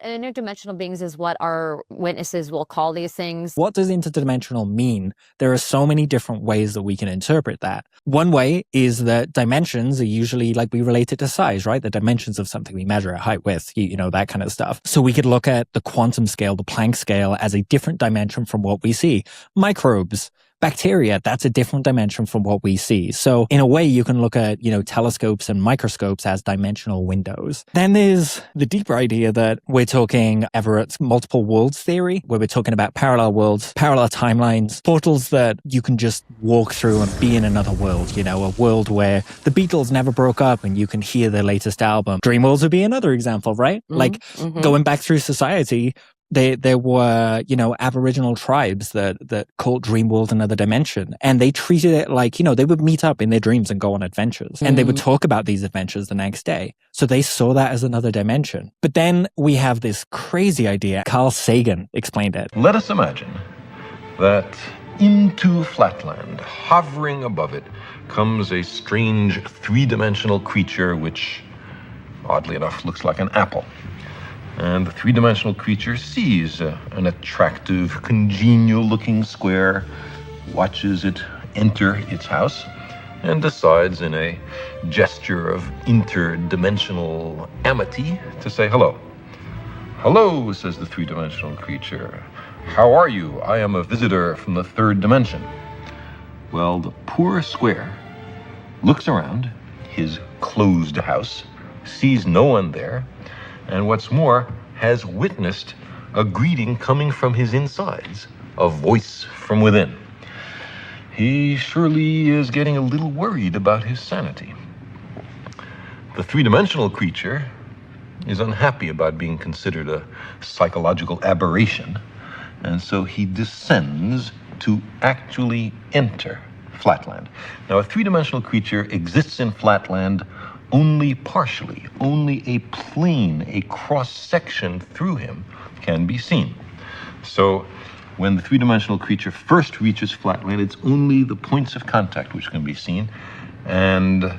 Interdimensional beings is what our witnesses will call these things. What does interdimensional mean? There are so many different ways that we can interpret that. One way is that dimensions are usually like we relate it to size, right? The dimensions of something we measure at height, width, that kind of stuff. So we could look at the quantum scale, the Planck scale, as a different dimension from what we see. Microbes, bacteria, that's a different dimension from what we see. So in a way, you can look at, telescopes and microscopes as dimensional windows. Then there's the deeper idea that we're talking Everett's multiple worlds theory, where we're talking about parallel worlds, parallel timelines, portals that you can just walk through and be in another world, a world where the Beatles never broke up and you can hear their latest album. Dream worlds would be another example, right? Going back through society, there were, Aboriginal tribes that called Dreamworld another dimension. And they treated it like, they would meet up in their dreams and go on adventures. And they would talk about these adventures the next day. So they saw that as another dimension. But then we have this crazy idea. Carl Sagan explained it. Let us imagine that into Flatland, hovering above it, comes a strange three-dimensional creature which, oddly enough, looks like an apple. And the three-dimensional creature sees an attractive, congenial-looking square, watches it enter its house, and decides in a gesture of interdimensional amity to say hello. "Hello," says the three-dimensional creature. "How are you? I am a visitor from the third dimension." Well, the poor square looks around his closed house, sees no one there, and what's more, has witnessed a greeting coming from his insides, a voice from within. He surely is getting a little worried about his sanity. The three-dimensional creature is unhappy about being considered a psychological aberration, and so he descends to actually enter Flatland. Now, a three-dimensional creature exists in Flatland only partially. Only a plane, a cross-section through him can be seen. So when the three-dimensional creature first reaches Flatland, it's only the points of contact which can be seen. And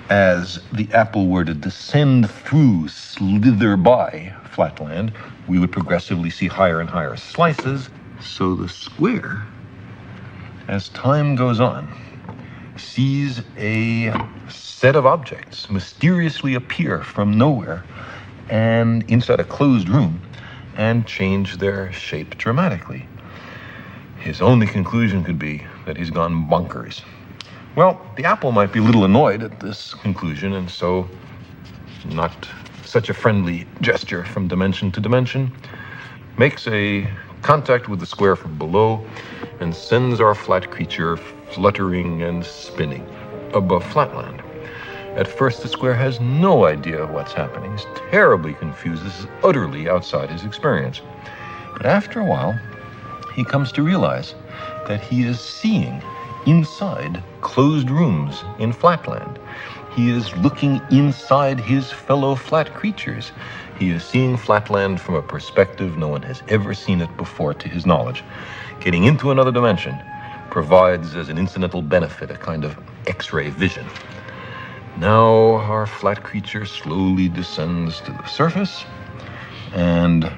as the apple were to descend through, slither by Flatland, we would progressively see higher and higher slices. So the square, as time goes on, sees a set of objects mysteriously appear from nowhere and inside a closed room and change their shape dramatically. His only conclusion could be that he's gone bonkers. Well, the apple might be a little annoyed at this conclusion, and so, not such a friendly gesture from dimension to dimension, makes a contact with the square from below and sends our flat creature fluttering and spinning above Flatland. At first, the square has no idea what's happening. He's terribly confused. This is utterly outside his experience. But after a while, he comes to realize that he is seeing inside closed rooms in Flatland. He is looking inside his fellow flat creatures. He is seeing Flatland from a perspective no one has ever seen it before, to his knowledge. Getting into another dimension provides as an incidental benefit a kind of X-ray vision. Now our flat creature slowly descends to the surface, and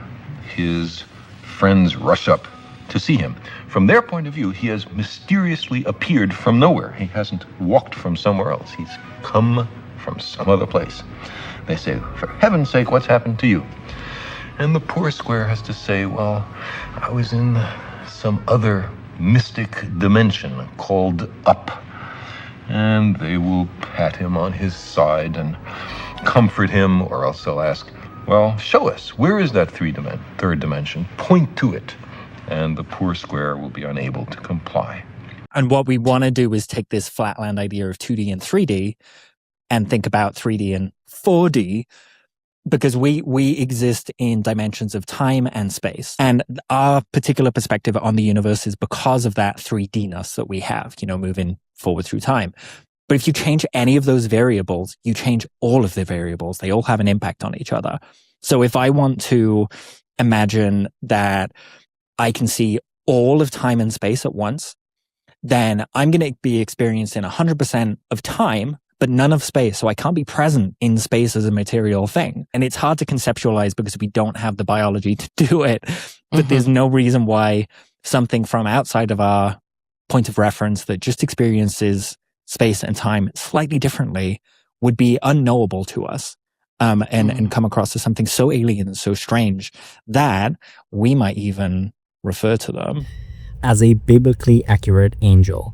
his friends rush up to see him. From their point of view, he has mysteriously appeared from nowhere. He hasn't walked from somewhere else. He's come from some other place. They say, "For heaven's sake, what's happened to you?" And the poor square has to say, "Well, I was in some other mystic dimension called up." And they will pat him on his side and comfort him, or else they'll ask, "Well, show us, where is that third dimension? Point to it." And the poor square will be unable to comply. And what we want to do is take this Flatland idea of 2D and 3D and think about 3D and 4D, because we exist in dimensions of time and space. And our particular perspective on the universe is because of that 3D-ness that we have, moving forward through time. But if you change any of those variables, you change all of the variables. They all have an impact on each other. So if I want to imagine that I can see all of time and space at once, then I'm going to be experiencing 100% of time, but none of space. So I can't be present in space as a material thing. And it's hard to conceptualize because we don't have the biology to do it. But there's no reason why something from outside of our point of reference that just experiences space and time slightly differently would be unknowable to us. And come across as something so alien and so strange that we might even refer to them as a biblically accurate angel.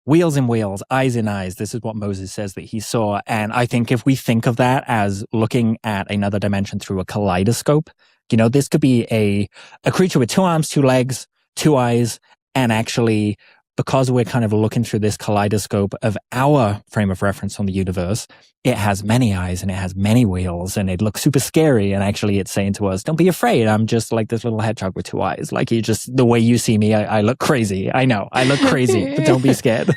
Wheels in wheels, eyes in eyes. This is what Moses says that he saw. And I think if we think of that as looking at another dimension through a kaleidoscope, this could be a creature with 2 arms, 2 legs, 2 eyes, and actually, because we're kind of looking through this kaleidoscope of our frame of reference on the universe, it has many eyes and it has many wheels and it looks super scary. And actually it's saying to us, don't be afraid. I'm just like this little hedgehog with 2 eyes. Like the way you see me, I look crazy. I know I look crazy, but don't be scared.